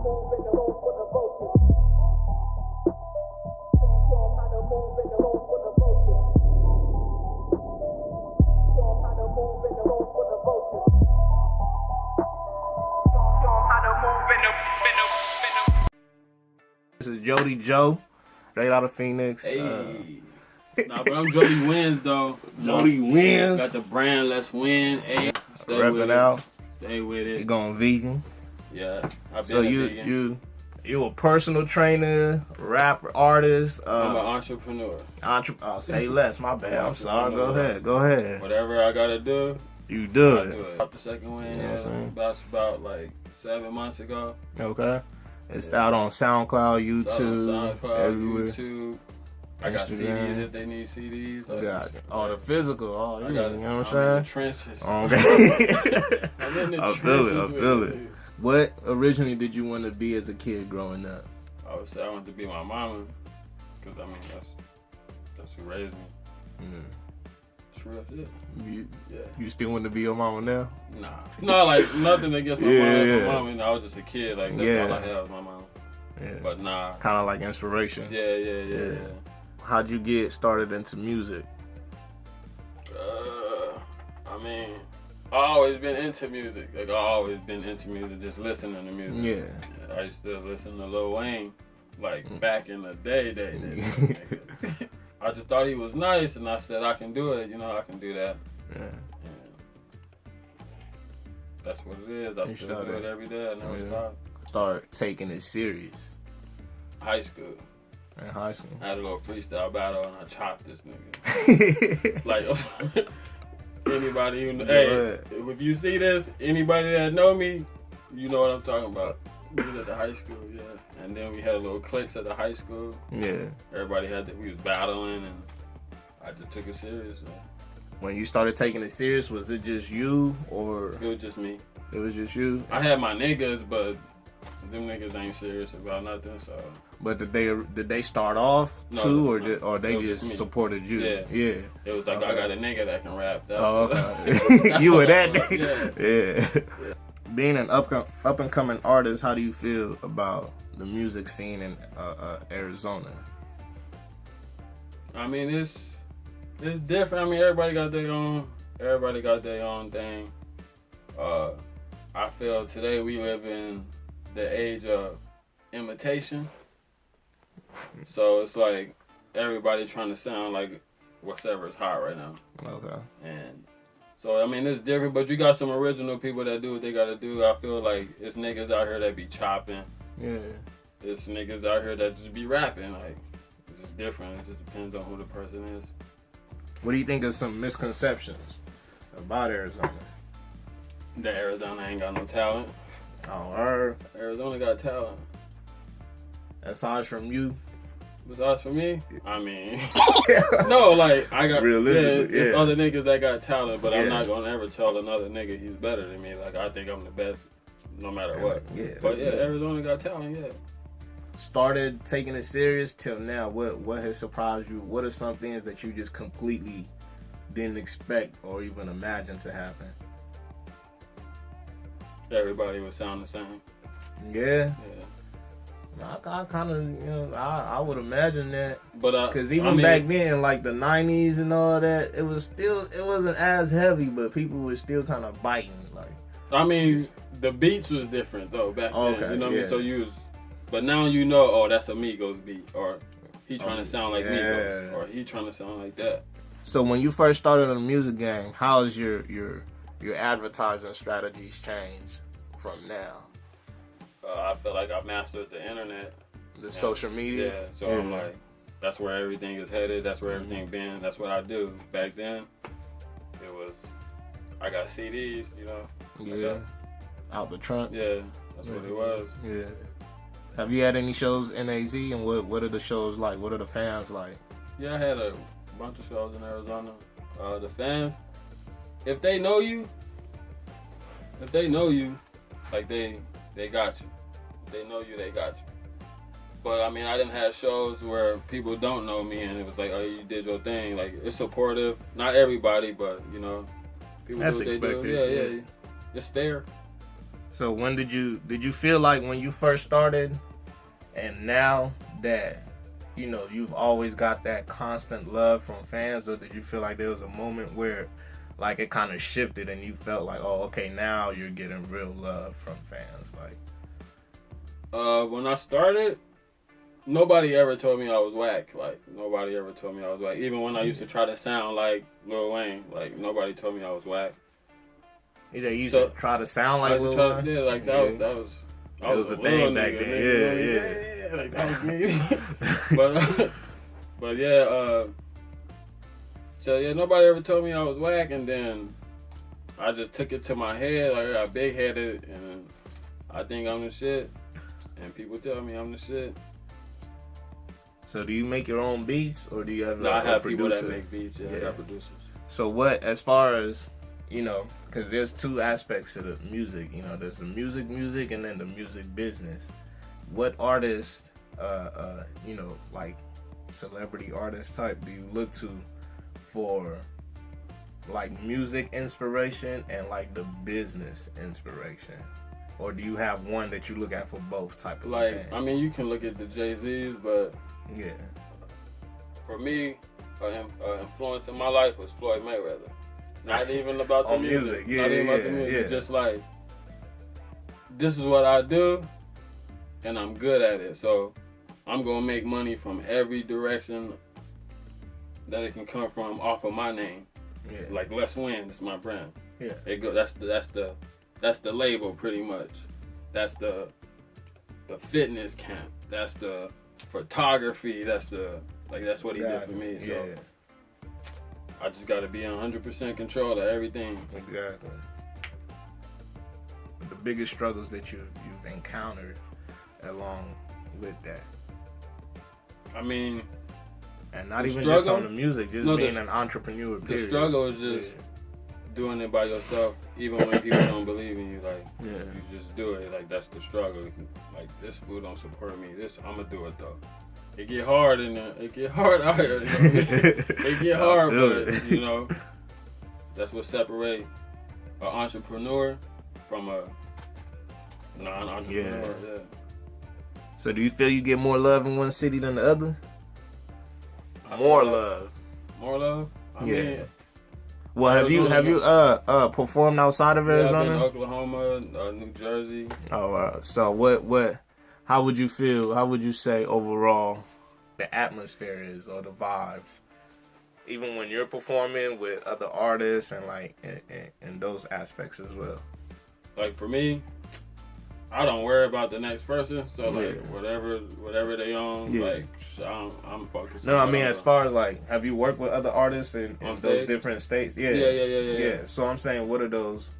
move in the room full of vultures. Show 'em how to move in the room full of vultures. Show 'em how to move in the room full of vultures. Show 'em how to move in the. This is Jody Joe, right out of Phoenix. Hey. Nah, but I'm Jody Wins though. Jody Wins. Got the brand, let's win. Hey, stay Rep with it it. out. Stay with it. You going vegan? Yeah, I've been So vegan. you a personal trainer, rapper, artist. I'm an entrepreneur. Say less. My bad. I'm sorry. Go ahead. Whatever I gotta do, You do I it. do it. Up the second win. Yeah, same. That's about like 7 months ago. Okay. It's out on SoundCloud, It's out on YouTube, SoundCloud, everywhere. YouTube. I got Instagram. CDs if they need CDs. Got the physical. Oh, I you got, know what I'm I'm saying? in the trenches. Okay. I'm in the I trenches. feel it. with What originally did you want to be as a kid growing up? I would say I wanted to be my mama, cause I mean that's who raised me. That's real shit. You still want to be your mama now? Nah, like nothing against my Yeah. mom. I was just a kid. Like that's all I had was my mom. Yeah. But nah. Kind of like inspiration. Yeah. How'd you get started into music? I mean, I always been into music. Like I always been into music, just listening to music. Yeah. I used to listen to Lil Wayne, like back in the day. I just thought he was nice, and I said I can do it. You know, I can do that. Yeah. And that's what it is. I still do it every day. I never stop. Start taking it serious. High school. In high school. I had a little freestyle battle, and I chopped this nigga. Like anybody who hey, if you see this, anybody that know me, you know what I'm talking about. We was at the high school, yeah. And then we had a little cliques at the high school. Yeah. Everybody we was battling, and I just took it serious. So. When you started taking it serious, was it just you or? It was just me. It was just you? I had my niggas, but them niggas ain't serious about nothing, so. But did they start off too, or they just supported you? Yeah. It was like I got a nigga that can rap. Okay. You were that nigga. Yeah. Being an up and coming artist, how do you feel about the music scene in Arizona? I mean, it's different. I mean, everybody got their own thing. I feel today we live in the age of imitation. So it's like everybody trying to sound like whatever is hot right now. Okay. And so, I mean, it's different, but you got some original people that do what they got to do. I feel like it's niggas out here that be chopping. Yeah. It's niggas out here that just be rapping. Like, it's just different. It just depends on who the person is. What do you think of some misconceptions about Arizona? That Arizona ain't got no talent. Oh, Arizona got talent. Aside from you? Besides for me, I mean, no, like I got it's other niggas that got talent, but I'm not gonna ever tell another nigga he's better than me. Like I think I'm the best, no matter what. Yeah, but Arizona got talent. Yeah. Started taking it serious till now. What has surprised you? What are some things that you just completely didn't expect or even imagine to happen? Everybody would sound the same. Yeah. I kind of, I would imagine that. But because even back then, like the '90s and all that, it wasn't as heavy, but people were still kind of biting. Like, I mean, the beats was different though back then. You know what I mean? So but now you know, oh, that's a Migos beat, or he trying to sound like Migos, or he trying to sound like that. So when you first started in the music game, how has your advertising strategies changed from now? I feel like I mastered the internet. The social media? Yeah, so I'm like, that's where everything is headed. That's where everything been. That's what I do. Back then, I got CDs, you know? Yeah. Out the trunk? Yeah, that's what it was. Yeah. Have you had any shows in AZ, and what are the shows like? What are the fans like? Yeah, I had a bunch of shows in Arizona. The fans, if they know you, like they got you. If they know you, they got you. But I mean, I didn't have shows where people don't know me and it was like, oh, you did your thing. Like, it's supportive. Not everybody, but, you know, people That's do what expected. they do. Yeah. It's fair. So when did you feel like when you first started, and now that you've always got that constant love from fans, or did you feel like there was a moment where like it kind of shifted and you felt like, oh, okay, now you're getting real love from fans? Like, when I started, nobody ever told me I was whack. Like, nobody ever told me I was whack. Even when I used to try to sound like Lil Wayne, like, nobody told me I was whack. You used to try to sound like Lil Wayne? Yeah, like, that was it was a thing back then. Yeah, like, that was me. but yeah, so yeah, nobody ever told me I was whack, and then I just took it to my head. Like, I got big-headed, and I think I'm the shit, and people tell me I'm the shit. So do you make your own beats, or do you have I have producer? People that make beats, yeah. I got producers. So what, as far as, because there's two aspects to the music, there's the music, and then the music business. What artists, like celebrity artist type, do you look to for like music inspiration and like the business inspiration? Or do you have one that you look at for both type of like thing? I mean, you can look at the Jay-Z's, but yeah, for me, influence in my life was Floyd Mayweather. Not even about the music. Yeah, not even about the music. Just like, this is what I do, and I'm good at it. So I'm gonna make money from every direction that it can come from off of my name. Yeah. Like, Let's Win is my brand. Yeah. That's the label, pretty much. That's the fitness camp. That's the photography. That's what he did for me. So yeah. I just got to be in 100% control of everything. Exactly. The biggest struggles that you've encountered along with that. I mean, and not even just on the music, just being an entrepreneur. Period. The struggle is just doing it by yourself, even when people don't believe in you. Like, you just do it. Like, that's the struggle. Like, this food don't support me. I'm gonna do it though. It get hard in there. It get hard out here. It get hard, but that's what separates an entrepreneur from a non-entrepreneur. Yeah. So, do you feel you get more love in one city than the other? More love. More love? I mean, well, have you performed outside of Arizona? I've been in Oklahoma, New Jersey. Oh, so what? How would you feel? How would you say overall the atmosphere is, or the vibes, even when you're performing with other artists and like and those aspects as well? Like, for me, I don't worry about the next person, so like whatever they own, like I'm focused. No, I mean, as far as like, have you worked with other artists in those different states? Yeah. So I'm saying, what are those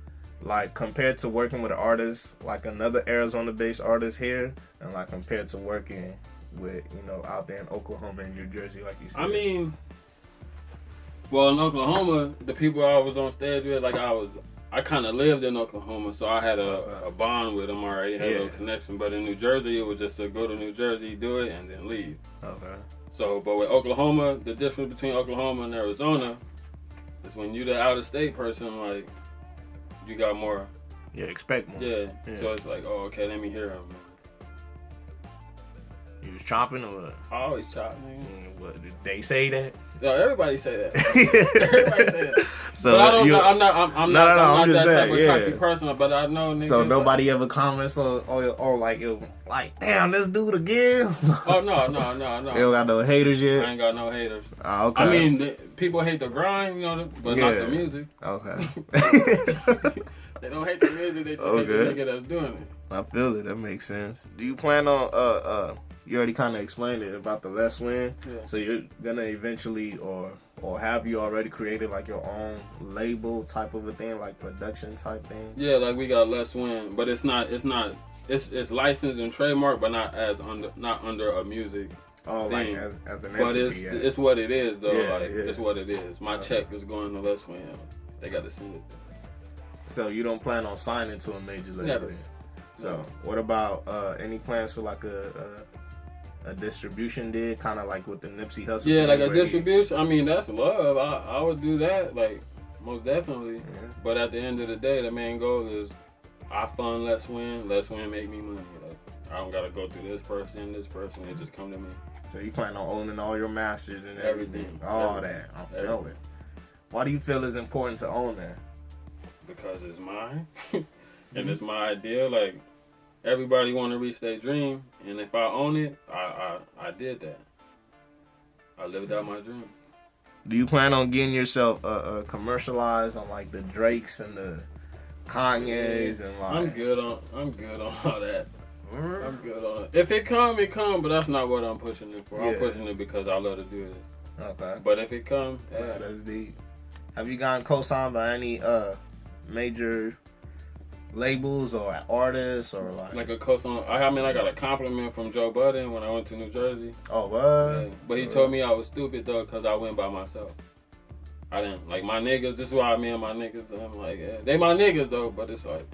like compared to working with an artist like another Arizona-based artist here, and like compared to working with out there in Oklahoma and New Jersey, like you said? I mean, well, in Oklahoma, the people I was on stage with, like I kind of lived in Oklahoma, so I had a bond with them already, had a connection. But in New Jersey, it was just to go to New Jersey, do it, and then leave. Okay. So, but with Oklahoma, the difference between Oklahoma and Arizona is when you the out-of-state person, like, you got more. Yeah, expect more. Yeah. So it's like, oh, okay, let me hear him. You was chopping or what? I always chop, nigga. What, did they say that? No, everybody say that. Everybody say that. So but I don't know. I'm not just that saying, type of cocky person, but I know niggas. So nobody ever comments or like, damn, this dude again? Oh, no. You don't got no haters yet? I ain't got no haters. Oh, okay. I mean, people hate the grind, but not the music. Okay. They don't hate the music, they just hate the nigga that's doing it. I feel it. That makes sense. Do you plan on you already kind of explained it about the Let's Win. Yeah. So you're gonna eventually, or have you already created like your own label type of a thing, like production type thing? Yeah, like we got Let's Win, but it's licensed and trademarked, but not under a music. Oh, thing. Like as an entity. But it's what it is though. It's what it is. My check is going to Let's Win. They got to see it. So you don't plan on signing to a major label? Never. So what about any plans for like a distribution deal, kind of like with the Nipsey Hussle? Yeah, like a distribution. I mean, that's love. I would do that, like, most definitely. Yeah. But at the end of the day, the main goal is I fund, let's win make me money. Like, I don't gotta go through this person, they just come to me. So you plan on owning all your masters and everything. All that. I feel it. Why do you feel it's important to own that? Because it's mine. And it's my idea. Like, everybody want to reach their dream. And if I own it, I did that. I lived out my dream. Do you plan on getting yourself commercialized on like the Drakes and the Kanyes and like? I'm good on all that. I'm good on it. If it come, it come. But that's not what I'm pushing it for. I'm pushing it because I love to do it. Okay. But if it come, yeah, that's deep. Have you gotten co-signed by any major labels or artists or like a co-sign? I mean, I got a compliment from Joe Budden when I went to New Jersey. Oh, what? Yeah. But he told me I was stupid though because I went by myself. I didn't like my niggas. This is why me and my niggas. I'm like, yeah, they my niggas though. But it's like,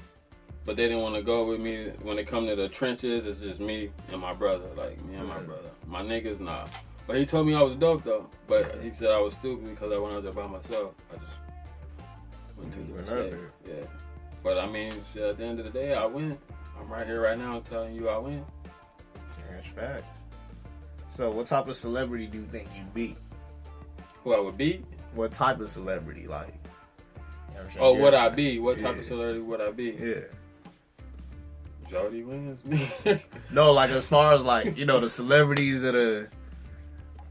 but they didn't want to go with me when it come to the trenches. It's just me and my brother. Like me and my brother. My niggas, nah. But he told me I was dope though. But he said I was stupid because I went out there by myself. I just went to the state. Yeah. But I mean, shit, at the end of the day, I win. I'm right here right now telling you I win. That's fact. So what type of celebrity do you think you'd be? Who I would be? What type of celebrity, like? You know would I be? What type of celebrity would I be? Yeah. Jody wins. No, like as far as like, you know, the celebrities that are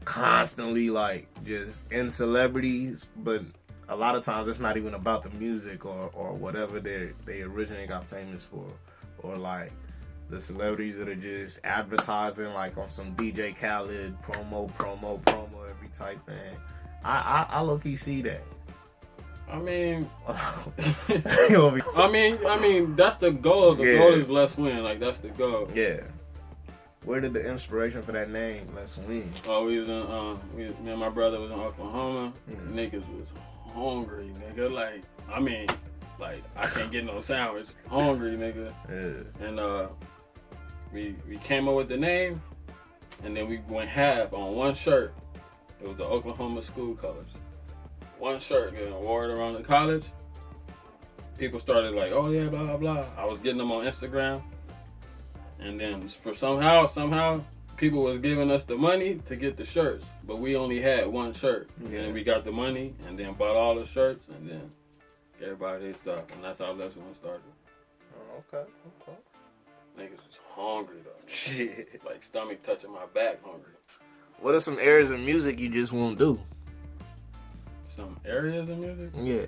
constantly like just in celebrities, but a lot of times it's not even about the music or whatever they originally got famous for, or like the celebrities that are just advertising like on some DJ Khaled promo every type thing. I low-key see that. I mean, I mean that's the goal. The goal is let's win. Like that's the goal. Yeah. Where did the inspiration for that name, Let's Win? Oh, we was in, me and my brother was in Oklahoma. Niggas was hungry, nigga. Like, I mean, like, I can't get no sandwich. Hungry, nigga. Yeah. And we came up with the name, and then we went half on one shirt. It was the Oklahoma school colors. One shirt, wore it around the college. People started like, oh yeah, blah, blah, blah. I was getting them on Instagram. And then for somehow, people was giving us the money to get the shirts, but we only had one shirt. And then we got the money, and then bought all the shirts, and then everybody their stuff, and that's how Let's Win started. Oh, okay. Niggas was hungry though. Shit. Like stomach touching my back, hungry. What are some areas of music you just won't do? Some areas of music? Yeah.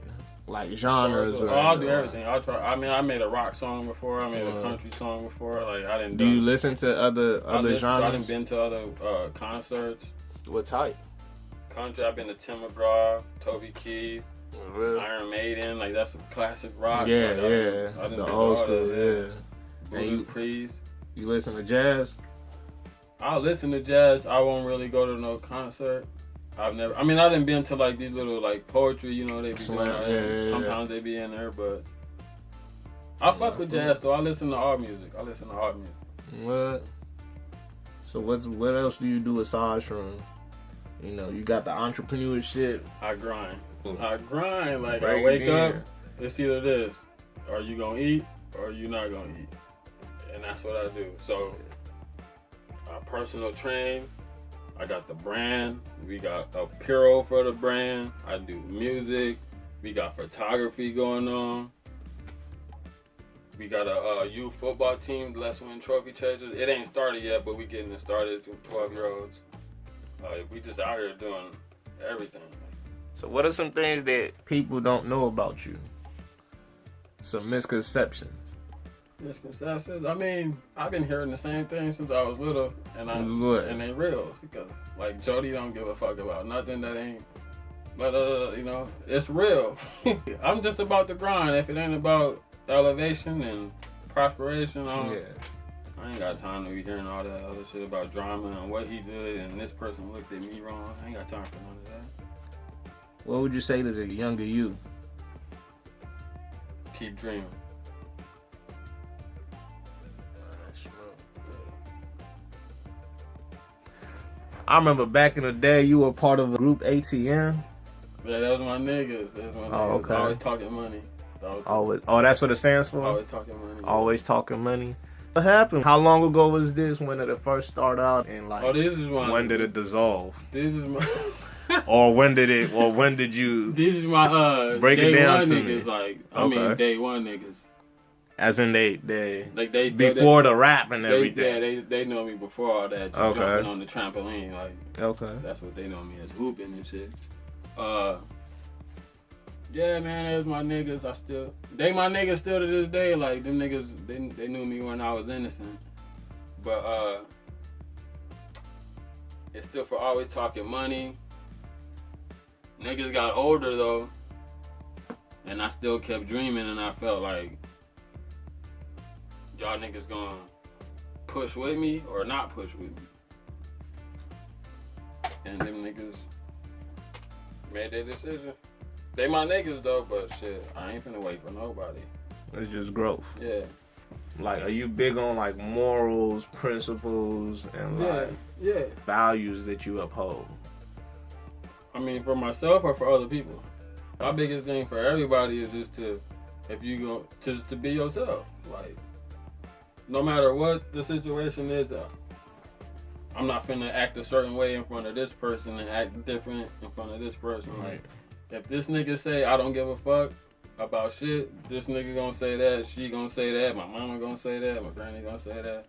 Like genres. I'll do everything. I'll try. I mean, I made a rock song before. I made a country song before. Like I didn't. Do you listen to other genres? I done been to other concerts. What type? Country. I've been to Tim McGraw, Toby Keith, Iron Maiden. Like that's some classic rock. Yeah, like, yeah. The old school. Yeah. And Priest. You listen to jazz? I'll listen to jazz. I won't really go to no concert. I done been to like these little like poetry, you know, they be doing sometimes they be in there, but I fuck with jazz though. I listen to all music. What? So what else do you do aside from, you know, you got the entrepreneurship? I grind. Like I wake up, it's either this, are you gonna eat or you not gonna eat? And that's what I do. So I personal train. I got the brand. We got apparel for the brand. I do music. We got photography going on. We got a youth football team, Let's Win Trophy Chasers. It ain't started yet, but we getting it started with 12-year-olds. We just out here doing everything. So what are some things that people don't know about you? Some misconceptions. Misconceptions. I mean, I've been hearing the same thing since I was little, and they real because like Jody don't give a fuck about nothing that ain't. But you know, it's real. I'm just about the grind. If it ain't about elevation and prosperation, I ain't got time to be hearing all that other shit about drama and what he did and this person looked at me wrong. I ain't got time for none of that. What would you say to the younger you? Keep dreaming. I remember back in the day, you were part of the group ATM. Yeah, that was my niggas. Oh, okay. Always talking money. Always. Oh, that's what it stands for? Always talking money. Always talking money. What happened? How long ago was this? When did it first start out? And like, when did it dissolve? This is my... or when did you This is my break it down to niggas, me? Like, I mean, day one niggas. As in they before the rap and everything. Yeah, they know me before all that. Just jumping on the trampoline, like. Okay. That's what they know me as, hooping and shit. Yeah, man, there's my niggas. They my niggas still to this day. Like, them niggas, they knew me when I was innocent. But it's still for always talking money. Niggas got older though, and I still kept dreaming, and I felt like y'all niggas gonna push with me or not push with me. And them niggas made their decision. They my niggas though, but shit, I ain't finna wait for nobody. It's just growth. Yeah. Like, are you big on like morals, principles, and like values that you uphold? I mean, for myself or for other people? My biggest thing for everybody is just to be yourself. Like, no matter what the situation is, I'm not finna act a certain way in front of this person and act different in front of this person. Right. Like, if this nigga say I don't give a fuck about shit, this nigga gonna say that, she gonna say that, my mama gonna say that, my granny gonna say that.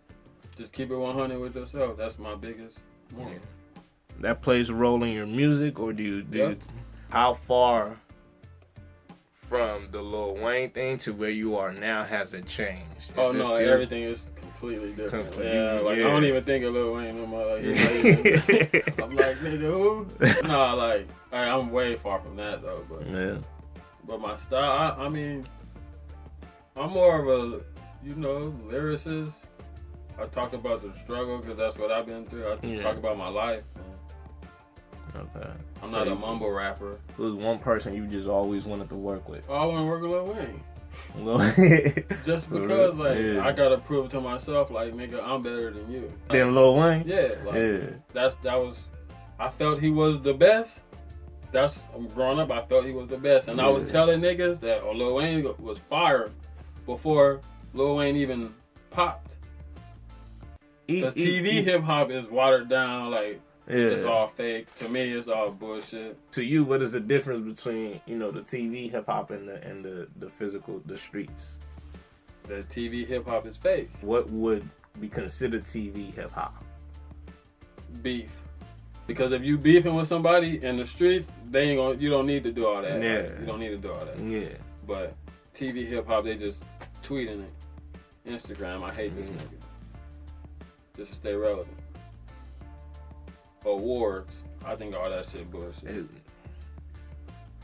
Just keep it 100 with yourself. That's my biggest moral. Yeah. That plays a role in your music, or do you how far from the Lil Wayne thing to where you are now has it changed? Everything is completely different. I don't even think of Lil Wayne no more. Like, I'm like, nigga, who? Nah, like, I'm way far from that though. But my style, I mean, I'm more of a, lyricist. I talk about the struggle because that's what I've been through. I talk about my life. Okay. I'm not a mumble rapper. Who's one person you just always wanted to work with? Oh, I want to work with Lil Wayne. Just because, I gotta prove to myself, like, nigga, I'm better than you. Than Lil Wayne? Yeah. That was. I felt he was the best. Growing up, I felt he was the best, and I was telling niggas that Lil Wayne was fire before Lil Wayne even popped. Because TV hip hop is watered down, like. It's all fake. To me, it's all bullshit. To you, what is the difference between, the TV hip hop and the physical, the streets? The TV hip hop is fake. What would be considered TV hip hop? Beef. Because if you beefing with somebody in the streets, you don't need to do all that. Yeah. Like, you don't need to do all that. Yeah. But TV hip hop, they just tweeting it. Instagram, I hate this nigga. Just to stay relevant. Awards, I think all that shit bullshit.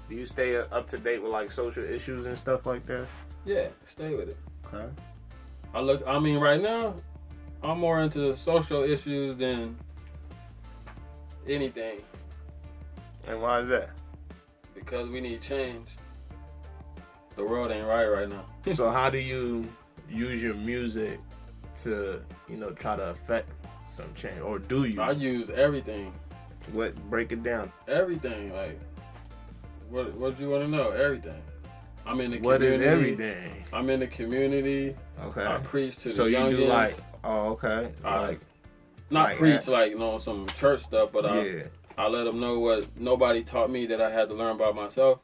Do you stay up to date with like social issues and stuff like that? Yeah, stay with it. Okay. Right now, I'm more into social issues than anything. And why is that? Because we need change. The world ain't right now. So how do you use your music to, try to affect some change, or do you? I use everything. What? Break it down. Everything, like what do you want to know? Everything. I'm in the community. What is everything? I'm in the community. Okay. I preach to so the youngins. So you do like, okay, not preach some church stuff, but I let them know what nobody taught me that I had to learn by myself.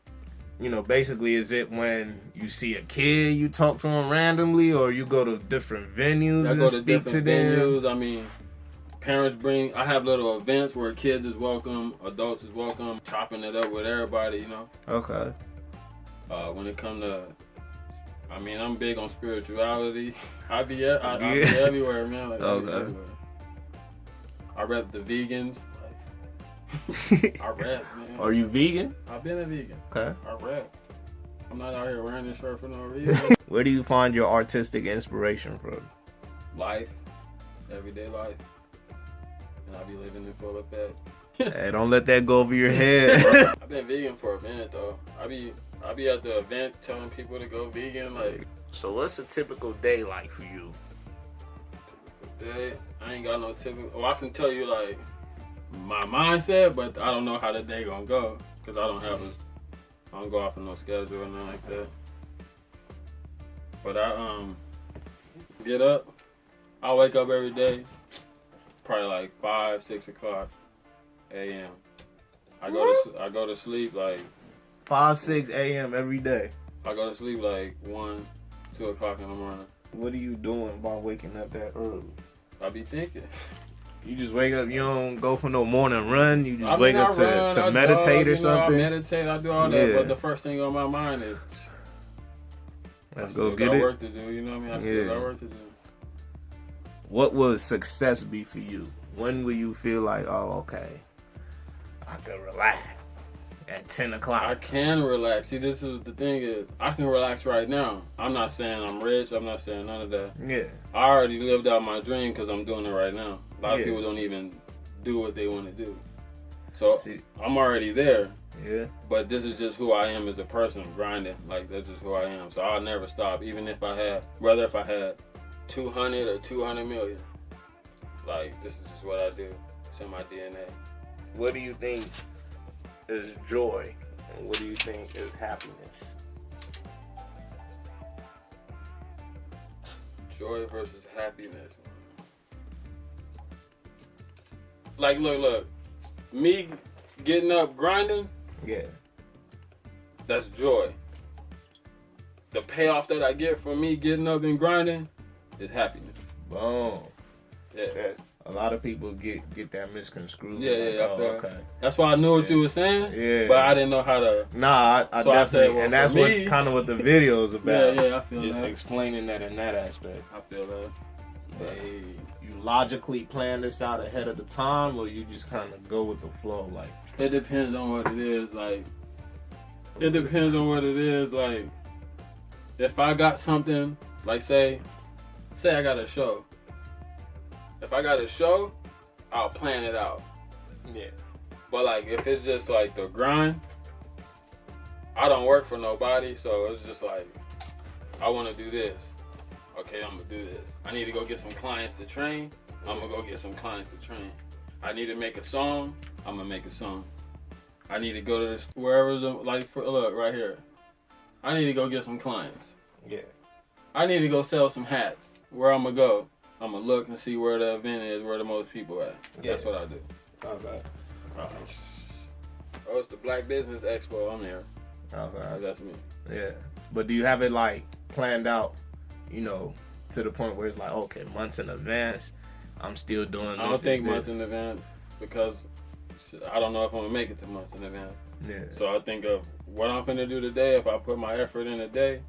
Basically, is it when you see a kid, you talk to them randomly, or you go to different venues and speak to them? Venues. Parents I have little events where kids is welcome, adults is welcome, chopping it up with everybody, Okay. When it comes to, I'm big on spirituality. I be everywhere, man. Like, okay. I rep the vegans. I rap, man. Are you vegan? I've been a vegan. Okay. I rap. I'm not out here wearing this shirt for no reason. Where do you find your artistic inspiration from? Life. Everyday life. And I be living in full effect. Hey, don't let that go over your head. I've been vegan for a minute though. I be at the event telling people to go vegan. Like, so what's a typical day like for you? Typical day? I ain't got no typical. Oh, I can tell you like my mindset, but I don't know how the day gonna go because I don't go off of no schedule or nothing like that. But I get up. I wake up every day, probably like 5, 6 o'clock a.m. I go to sleep like 5, 6 a.m. every day. I go to sleep like 1, 2 o'clock in the morning. What are you doing by waking up that early? I be thinking. You just wake up, you don't go for no morning run, you just wake up to meditate or something? I meditate, I do all that, but the first thing on my mind is, let's go get it. I still got work to do, you know what I mean? I still got work to do. What would success be for you? When will you feel like, oh, okay, I can relax at 10 o'clock? I can relax. See, this is the thing is, I can relax right now. I'm not saying I'm rich. I'm not saying none of that. Yeah. I already lived out my dream because I'm doing it right now. A lot of people don't even do what they want to do. So I'm already there. Yeah. But this is just who I am as a person, grinding. Like, that's just who I am. So I'll never stop, even if I had, whether if I had 200 or 200 million. Like, this is just what I do. It's in my DNA. What do you think is joy, and what do you think is happiness? Joy versus happiness. Like, look, me getting up grinding, that's joy. The payoff that I get from me getting up and grinding is happiness. Boom. Yeah. A lot of people get that misconstrued. Yeah, I feel okay. That's why I knew what you were saying. Yeah. But I didn't know how to. Nah, I definitely. I said, well, and that's what kind of what the video is about. Yeah, I feel just that. Explaining that in that aspect. I feel that. Hey. You logically plan this out ahead of the time, or you just kind of go with the flow? Like, it depends on what it is. Like, it depends on what it is. Like, if I got something, like say I got a show. If I got a show, I'll plan it out. Yeah. But like, if it's just like the grind, I don't work for nobody, so it's just like, I want to do this. Okay, I'm gonna do this. I need to go get some clients to train. I'm gonna go get some clients to train. I need to make a song. I'm gonna make a song. I need to go to this wherever, look right here. I need to go get some clients. Yeah. I need to go sell some hats. Where I'm gonna go? I'm gonna look and see where the event is, where the most people at. Yeah. That's what I do. Okay. Oh, it's the Black Business Expo. I'm there. Okay. That's me. Yeah. But do you have it like planned out, you know, to the point where it's like, okay, months in advance, I'm still doing this? I don't think months in advance because I don't know if I'm gonna make it to months in advance. Yeah. So I think of what I'm gonna do today. If I put my effort in today,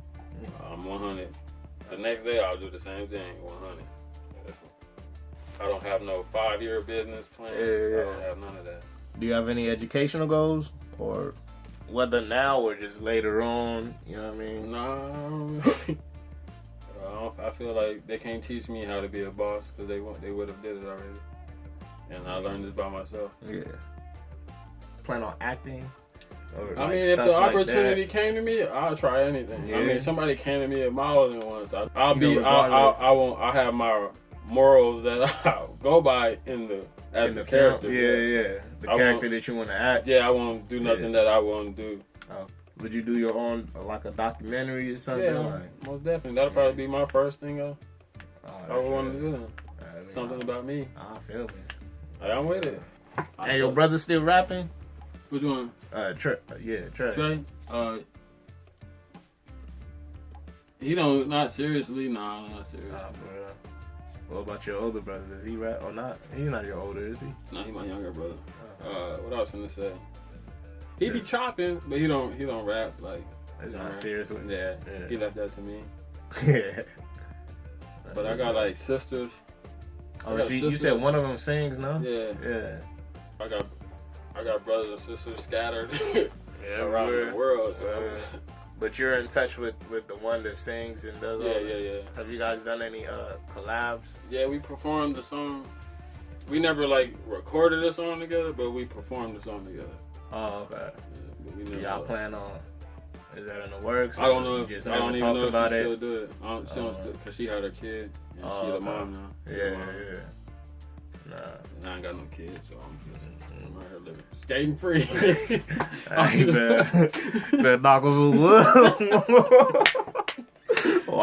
I'm 100. The next day I'll do the same thing, 100. I don't have no 5-year business plan. Yeah. I don't have none of that. Do you have any educational goals, or whether now or just later on? You know what I mean? No. I feel like they can't teach me how to be a boss because they would have did it already, and I learned this by myself. Yeah. Plan on acting? Or I mean, if the opportunity came to me, I'll try anything. Yeah. I mean, somebody came to me at modeling once. I'll have my morals that I go by in the character. Yeah. The character that you want to act. Yeah, I won't do nothing that I won't do. Would you do your own, like a documentary or something? Yeah, most definitely. That'll probably be my first thing I would want to do. Something about me. I feel me. I'm with it. And your brother still rapping? Which one? Trey. Trey? He don't, not seriously. Nah, not seriously. Nah, bro. What about your older brother? Does he rap or not? He's not your older, is he? No, he's my younger brother. What I was gonna say? He be chopping, but he don't rap like. It's not serious with yeah, he left that to me. Yeah. But I got like sisters. Oh, you said one of them sings, no? Yeah. Yeah. I got brothers and sisters scattered around the world. But you're in touch with the one that sings and does all that? Yeah. Have you guys done any collabs? Yeah, we performed the song. We never like recorded a song together, but we performed the song together. Oh, okay. Yeah, y'all plan on? Is that in the works? I don't know. I don't even know if she still do it. She don't still, cause she had her kid and she's the mom now. Yeah. Nah. And I ain't got no kids, so I'm out here living skating free. Hey, man. That knock on some wood.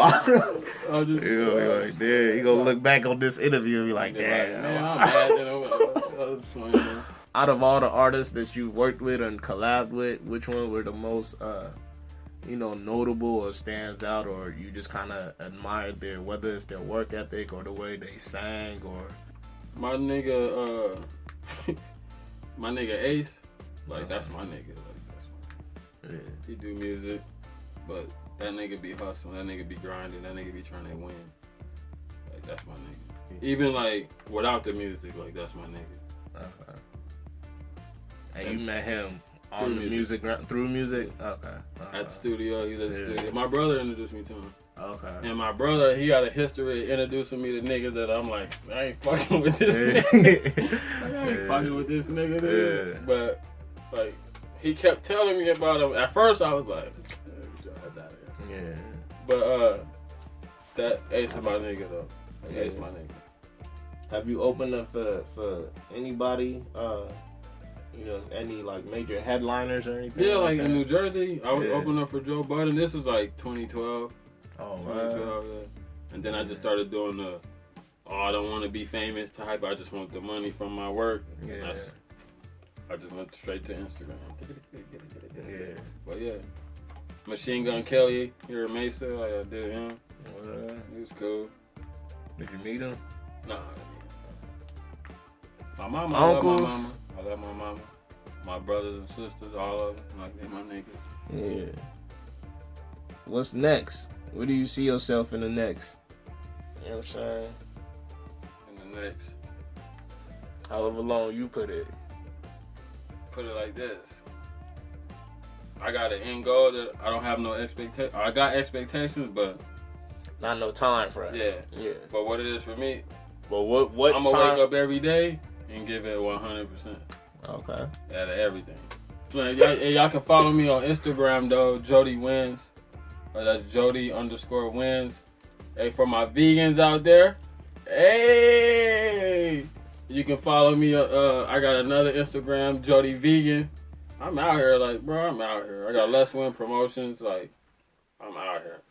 I'll just, you know, like, damn, you gonna look back on this interview and be like, damn. Man, I'm mad that I was out of all the artists that you've worked with and collabed with, which one were the most, notable or stands out, or you just kind of admired whether it's their work ethic or the way they sang, or my nigga Ace, like that's my nigga, Yeah. He do music, but that nigga be hustling, that nigga be grinding, that nigga be trying to win. Like that's my nigga. Even like without the music, like that's my nigga. Okay. And you met him on the music through music? Okay. At the studio, he's at the studio. My brother introduced me to him. Okay. And my brother, he got a history of introducing me to niggas that I'm like, I ain't fucking with this nigga. I ain't fucking with this nigga, dude. Yeah. But like, he kept telling me about him. At first, I was like, yeah. But that Ace is my nigga though. Like, Ace my nigga. Have you opened up for anybody? Any like major headliners or anything? Yeah, like in New Jersey, I was opening up for Joe Budden. This was like 2012. Oh, 2012, yeah. And then I just started doing I don't want to be famous type. I just want the money from my work. Yeah. I just went straight to Instagram. Yeah. But yeah, Machine Gun Kelly here in Mesa. I did him. He was cool. Did you meet him? Nah, I didn't meet him. My mama. Uncles. I love my mama. My brothers and sisters, all of them. Like, they my niggas. Yeah. What's next? Where do you see yourself in the next? You know what I'm saying? In the next. However long you put it. Put it like this. I got an end goal that I don't have no expectations. I got expectations, but not no time frame. Yeah. But what it is for me. But what I'm gonna wake up every day and give it 100%. Okay. Out of everything. Y'all can follow me on Instagram though, Jody Wins. That's Jody_wins. Hey, for my vegans out there, hey, you can follow me. I got another Instagram, Jody Vegan. I'm out here, like, bro. I'm out here. I got Less Win Promotions. Like, I'm out here.